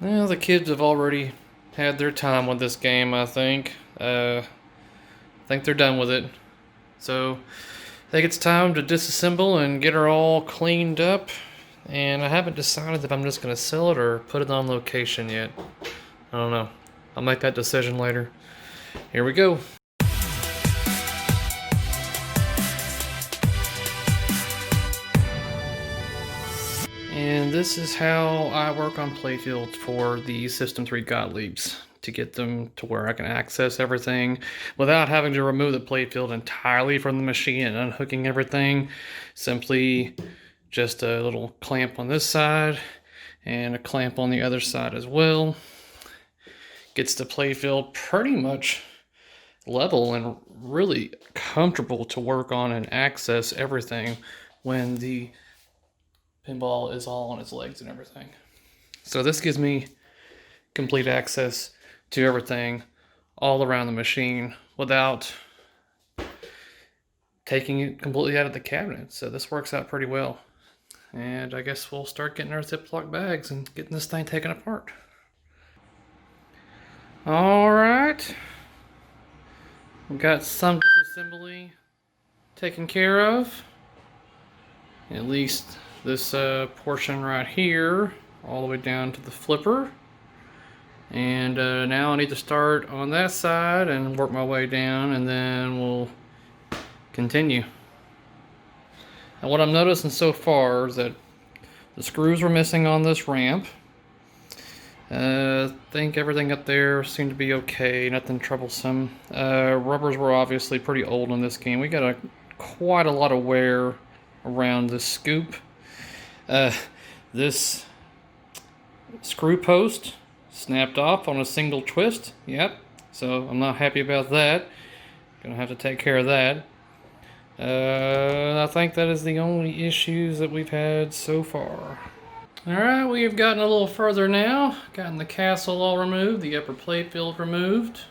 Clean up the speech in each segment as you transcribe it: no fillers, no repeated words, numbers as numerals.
Well, the kids have already had their time with this game, I think. I think they're done with it. So I think it's time to disassemble and get her all cleaned up. And I haven't decided if I'm just going to sell it or put it on location yet. I don't know. I'll make that decision later. Here we go. And this is how I work on playfields for the System 3 Gottliebs to get them to where I can access everything without having to remove the playfield entirely from the machine and unhooking everything. Simply just a little clamp on this side and a clamp on the other side as well. Gets the playfield pretty much level and really comfortable to work on and access everything when the pinball is all on its legs and everything. So this gives me complete access to everything all around the machine without taking it completely out of the cabinet. So this works out pretty well. And I guess we'll start getting our Ziploc bags and getting this thing taken apart. All right. We've got some disassembly taken care of. At least this portion right here, all the way down to the flipper. And now I need to start on that side and work my way down, and then we'll continue. And what I'm noticing so far is that the screws were missing on this ramp. I think everything up there seemed to be okay, nothing troublesome. Rubbers were obviously pretty old in this game. We got quite a lot of wear around this scoop. This screw post snapped off on a single twist. Yep, so I'm not happy about that. Gonna have to take care of that. I think that is the only issues that we've had so far. Alright, we've gotten a little further now. Gotten the castle all removed, the upper playfield removed.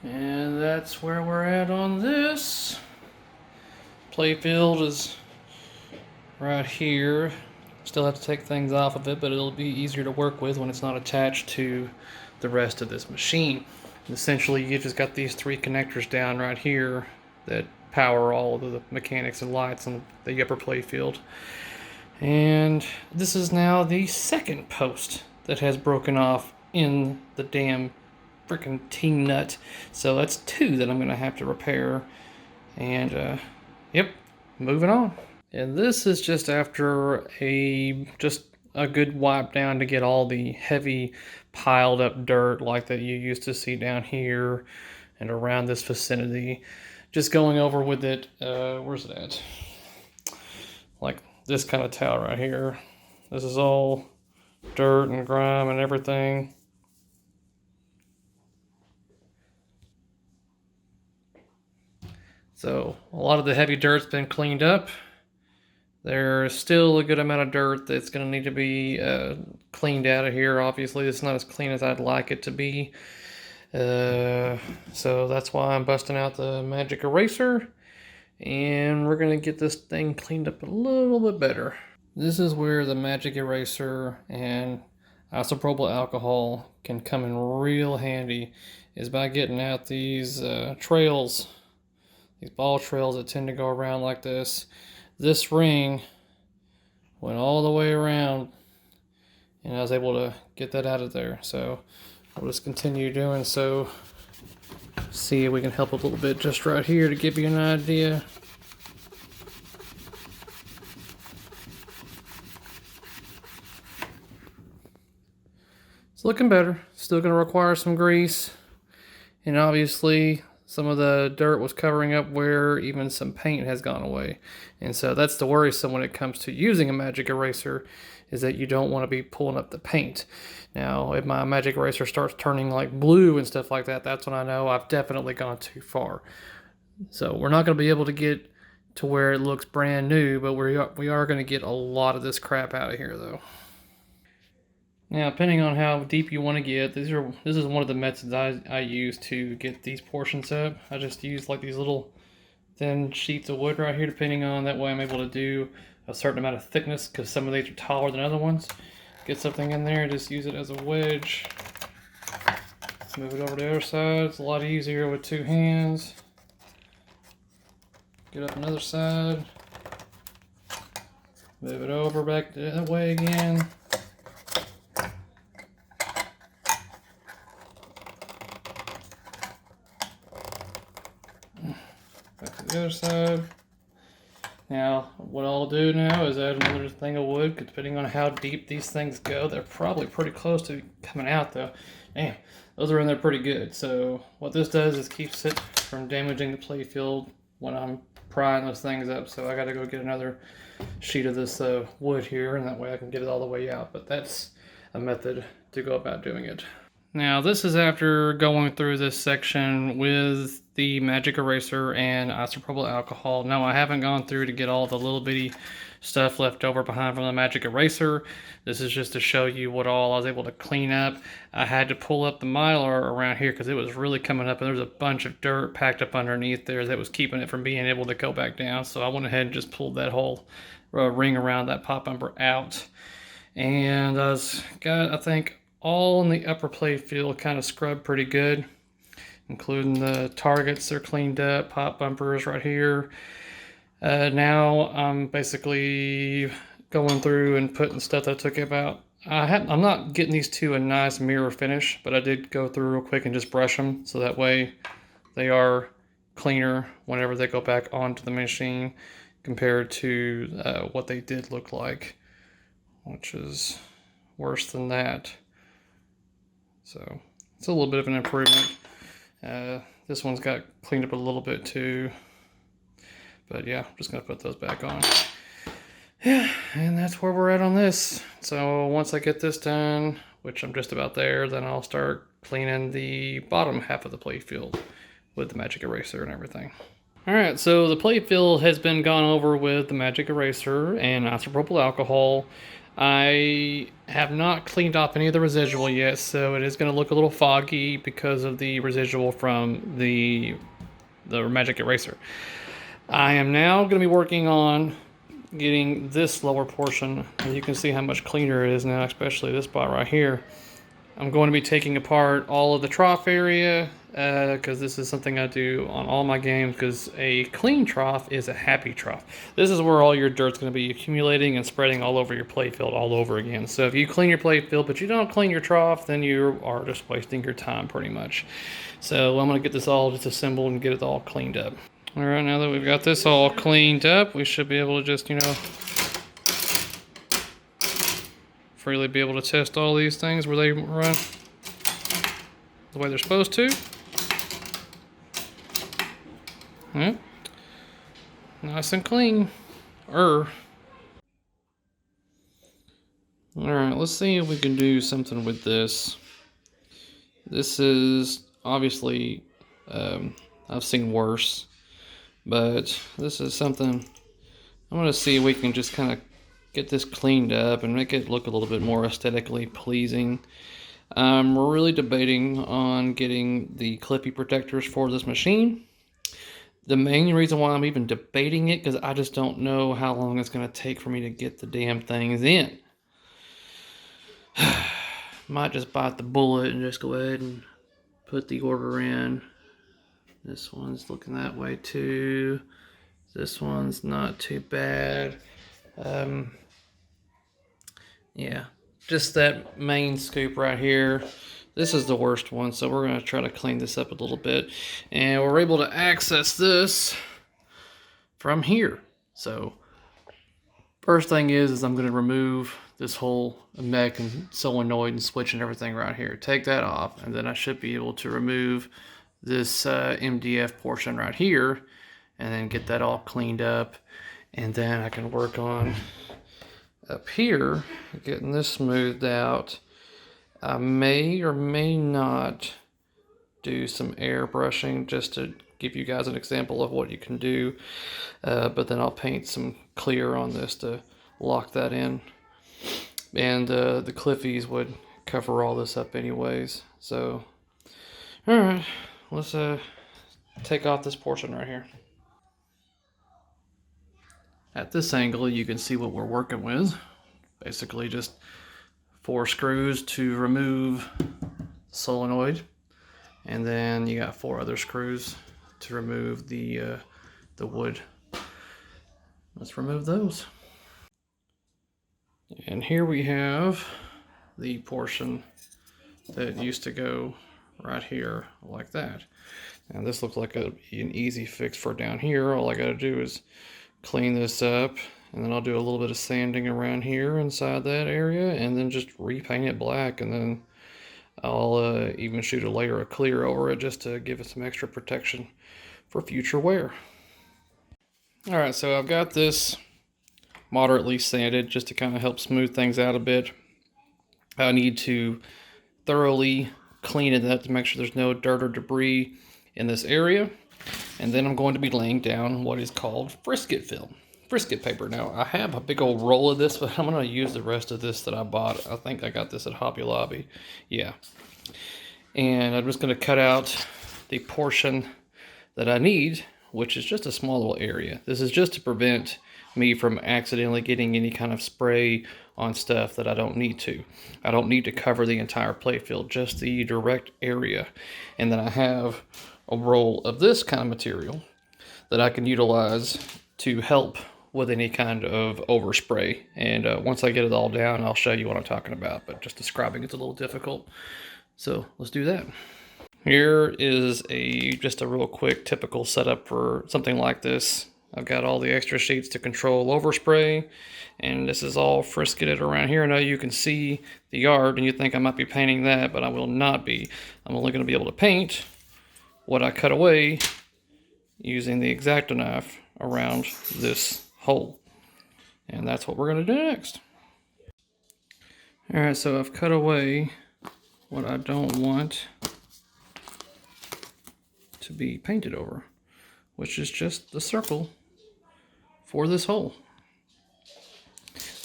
And that's where we're at on this. Playfield is right here. Still have to take things off of it, but it'll be easier to work with when it's not attached to the rest of this machine. And essentially, you just got these three connectors down right here that power all of the mechanics and lights on the upper playfield. And this is now the second post that has broken off in the damn freaking T-nut. So that's two that I'm going to have to repair. And yep, moving on. And this is just after just a good wipe down to get all the heavy piled up dirt like that you used to see down here and around this vicinity. Just going over with it, where's it at? Like this kind of towel right here. This is all dirt and grime and everything. So a lot of the heavy dirt's been cleaned up. There's still a good amount of dirt that's going to need to be cleaned out of here. Obviously, it's not as clean as I'd like it to be. So that's why I'm busting out the magic eraser. And we're going to get this thing cleaned up a little bit better. This is where the magic eraser and isopropyl alcohol can come in real handy, is by getting out these trails, these ball trails that tend to go around like this. This ring went all the way around, and I was able to get that out of there. So we'll just continue doing so. See if we can help a little bit just right here to give you an idea. It's looking better. Still going to require some grease, and obviously some of the dirt was covering up where even some paint has gone away. And so that's the worrisome when it comes to using a magic eraser, is that you don't want to be pulling up the paint. Now, if my magic eraser starts turning like blue and stuff like that, that's when I know I've definitely gone too far. So we're not going to be able to get to where it looks brand new, but we are going to get a lot of this crap out of here though. Now, depending on how deep you want to get, this is one of the methods I use to get these portions up. I just use like these little thin sheets of wood right here, depending on, that way I'm able to do a certain amount of thickness, because some of these are taller than other ones. Get something in there, just use it as a wedge. Move it over to the other side. It's a lot easier with two hands. Get up another side. Move it over back that way again. Back to the other side. Now, what I'll do now is add another thing of wood, because depending on how deep these things go, they're probably pretty close to coming out though. Damn, those are in there pretty good. So what this does is keeps it from damaging the playfield when I'm prying those things up. So I gotta go get another sheet of this wood here, and that way I can get it all the way out. But that's a method to go about doing it. Now this is after going through this section with the magic eraser and isopropyl alcohol. No, I haven't gone through to get all the little bitty stuff left over behind from the magic eraser. This is just to show you what all I was able to clean up. I had to pull up the mylar around here because it was really coming up, and there was a bunch of dirt packed up underneath there that was keeping it from being able to go back down. So I went ahead and just pulled that whole ring around that pop bumper out. And I think all in the upper play field kind of scrubbed pretty good, including the targets. They're cleaned up, pop bumpers right here. Now I'm basically going through and putting stuff that I took out. I'm not getting these to a nice mirror finish, but I did go through real quick and just brush them, so that way they are cleaner whenever they go back onto the machine compared to what they did look like, which is worse than that. So it's a little bit of an improvement. This one's got cleaned up a little bit too. But yeah, I'm just gonna put those back on. Yeah, and that's where we're at on this. So once I get this done, which I'm just about there, then I'll start cleaning the bottom half of the playfield with the magic eraser and everything. Alright, so the playfield has been gone over with the magic eraser and isopropyl alcohol. I have not cleaned off any of the residual yet, so it is going to look a little foggy because of the residual from the magic eraser. I am now going to be working on getting this lower portion, and you can see how much cleaner it is now, especially this spot right here. I'm going to be taking apart all of the trough area, because this is something I do on all my games, because a clean trough is a happy trough. This is where all your dirt's going to be accumulating and spreading all over your playfield all over again. So if you clean your playfield but you don't clean your trough, then you are just wasting your time pretty much. So I'm going to get this all disassembled and get it all cleaned up. Alright, now that we've got this all cleaned up, we should be able to just, freely be able to test all these things where they run the way they're supposed to. Yep. Nice and clean. Alright, let's see if we can do something with this. This is obviously, I've seen worse, but this is something I'm going to see if we can just kind of get this cleaned up and make it look a little bit more aesthetically pleasing. We're really debating on getting the clippy protectors for this machine. The main reason why I'm even debating it, because I just don't know how long it's going to take for me to get the damn things in. Might just bite the bullet and just go ahead and put the order in. This one's looking that way too. This one's not too bad. Yeah, just that main scoop right here. This is the worst one, so we're going to try to clean this up a little bit. And we're able to access this from here. So, first thing is I'm going to remove this whole mech and solenoid and switch and everything right here. Take that off, and then I should be able to remove this MDF portion right here, and then get that all cleaned up. And then I can work on up here, getting this smoothed out. I may or may not do some airbrushing just to give you guys an example of what you can do, but then I'll paint some clear on this to lock that in, and the cliffies would cover all this up anyways. So alright, let's take off this portion right here. at this angle, you can see what we're working with. Basically just 4 screws to remove the solenoid, and then you got 4 other screws to remove the wood. Let's remove those. And here we have the portion that used to go right here like that. And this looks like an easy fix for down here. All I got to do is clean this up, and then I'll do a little bit of sanding around here inside that area, and then just repaint it black, and then I'll even shoot a layer of clear over it just to give it some extra protection for future wear. Alright, so I've got this moderately sanded just to kind of help smooth things out a bit. I need to thoroughly clean it up to make sure there's no dirt or debris in this area. And then I'm going to be laying down what is called frisket film, frisket paper. Now I have a big old roll of this, but I'm going to use the rest of this that I bought. I think I got this at Hobby Lobby. Yeah. And I'm just going to cut out the portion that I need, which is just a small little area. This is just to prevent me from accidentally getting any kind of spray on stuff that I don't need to. I don't need to cover the entire playfield, just the direct area. And then I have a roll of this kind of material that I can utilize to help with any kind of overspray. And once I get it all down, I'll show you what I'm talking about, but just describing it's a little difficult. So let's do that. Here is just a real quick typical setup for something like this. I've got all the extra sheets to control overspray, and this is all frisketed around here. Now you can see the yard, and you think I might be painting that, but I will not be. I'm only going to be able to paint what I cut away using the X-Acto knife around this hole. And that's what we're going to do next. Alright, so I've cut away what I don't want to be painted over, which is just the circle for this hole.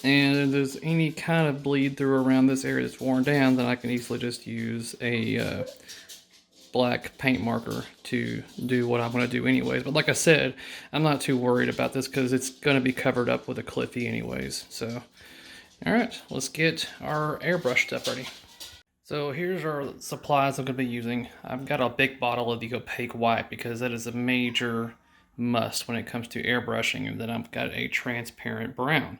And if there's any kind of bleed through around this area that's worn down, then I can easily just use a black paint marker to do what I'm going to do anyways. But like I said, I'm not too worried about this because it's going to be covered up with a Cliffy anyways. So, alright, let's get our airbrush stuff ready. So here's our supplies I'm going to be using. I've got a big bottle of the opaque white because that is a major must when it comes to airbrushing, and then I've got a transparent brown.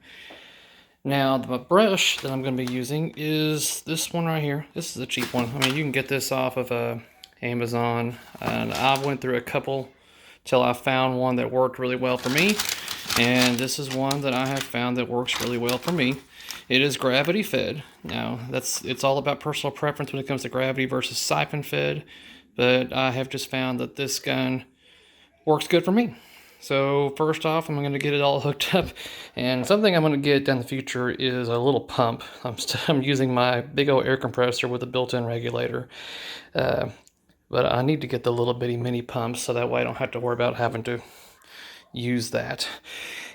Now the brush that I'm going to be using is this one right here. This is a cheap one. I mean, you can get this off of Amazon, and I went through a couple till I found one that worked really well for me, and this is one that I have found that works really well for me. It is gravity fed. Now it's all about personal preference when it comes to gravity versus siphon fed, but I have just found that this gun works good for me. So first off, I'm going to get it all hooked up, and something I'm going to get in the future is a little pump. I'm using my big old air compressor with a built-in regulator, but I need to get the little bitty mini pump so that way I don't have to worry about having to use that.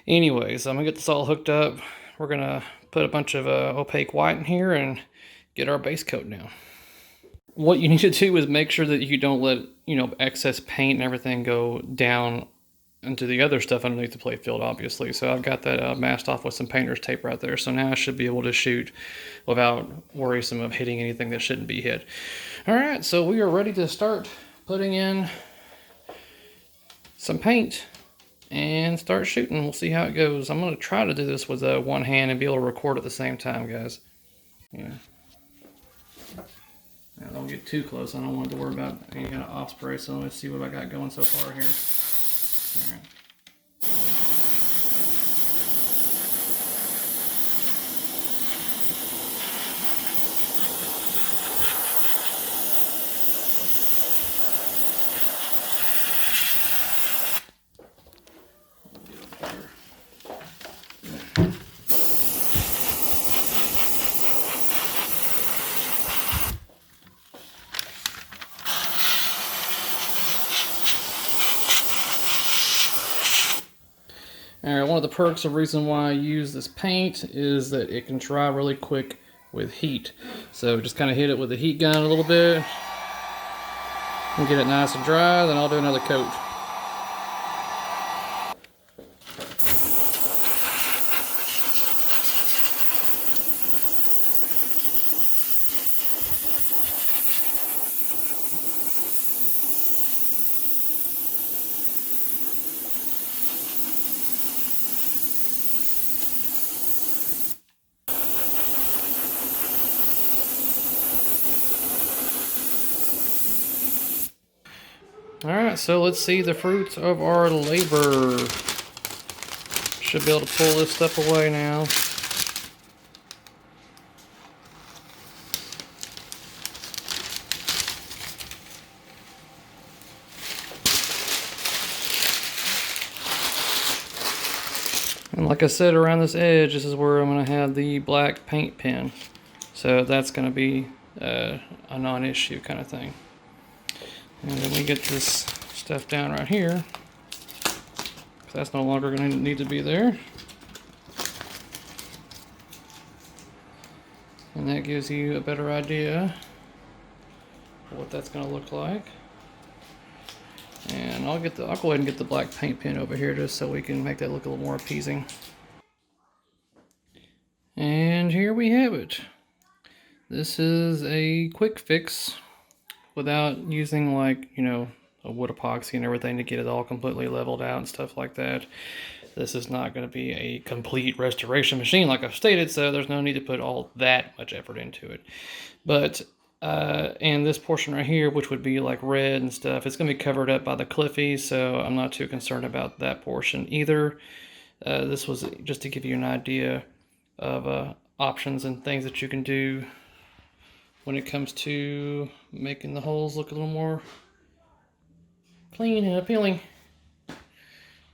Anyways, I'm going to get this all hooked up. We're going to put a bunch of opaque white in here and get our base coat down. What you need to do is make sure that you don't let excess paint and everything go down into the other stuff underneath the playfield, obviously. So I've got that masked off with some painter's tape right there. So now I should be able to shoot without worrisome of hitting anything that shouldn't be hit. All right, so we are ready to start putting in some paint and start shooting. We'll see how it goes. I'm going to try to do this with one hand and be able to record at the same time, guys. Yeah. Now, don't get too close. I don't want to worry about any kind of off spray, so let's see what I got going so far here. All right. Alright, one of the perks of reason why I use this paint is that it can dry really quick with heat. So just kind of hit it with the heat gun a little bit and get it nice and dry, then I'll do another coat. Alright, so let's see the fruits of our labor. Should be able to pull this stuff away now. And like I said, around this edge, this is where I'm going to have the black paint pen. So that's going to be a non-issue kind of thing. And then we get this stuff down right here. That's no longer going to need to be there. And that gives you a better idea of what that's going to look like. And I'll go ahead and get the black paint pen over here just so we can make that look a little more appeasing. And here we have it. This is a quick fix without using, like, you know, a wood epoxy and everything to get it all completely leveled out and stuff like that. This is not going to be a complete restoration machine like I've stated, so there's no need to put all that much effort into it. But and this portion right here, which would be like red and stuff, it's going to be covered up by the Cliffy, so I'm not too concerned about that portion either. This was just to give you an idea of options and things that you can do when it comes to making the holes look a little more clean and appealing.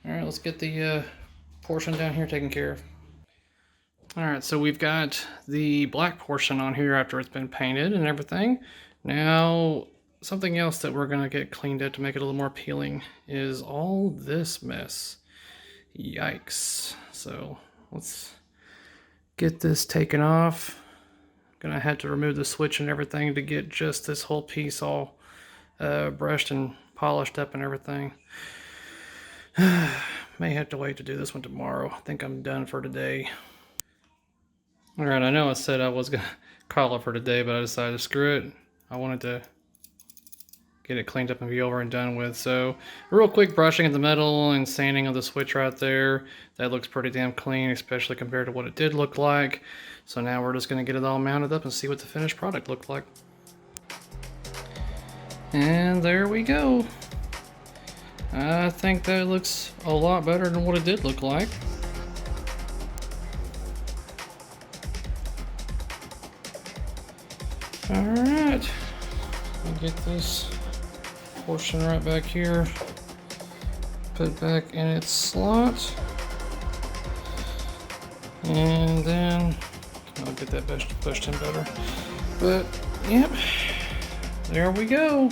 Alright, let's get the portion down here taken care of. Alright, so we've got the black portion on here after it's been painted and everything. Now, something else that we're going to get cleaned up to make it a little more appealing is all this mess. Yikes. So, let's get this taken off. I'm going to have to remove the switch and everything to get just this whole piece all brushed and polished up and everything. May have to wait to do this one tomorrow. I think I'm done for today. Alright, I know I said I was going to call it for today, but I decided to screw it. I wanted to get it cleaned up and be over and done with. So, real quick brushing of the metal and sanding of the switch right there. That looks pretty damn clean, especially compared to what it did look like. So now we're just going to get it all mounted up and see what the finished product looked like. And there we go. I think that looks a lot better than what it did look like. Alright, I'll get this portion right back here, put it back in its slot, and then I'll get that pushed in better. But, yep, there we go.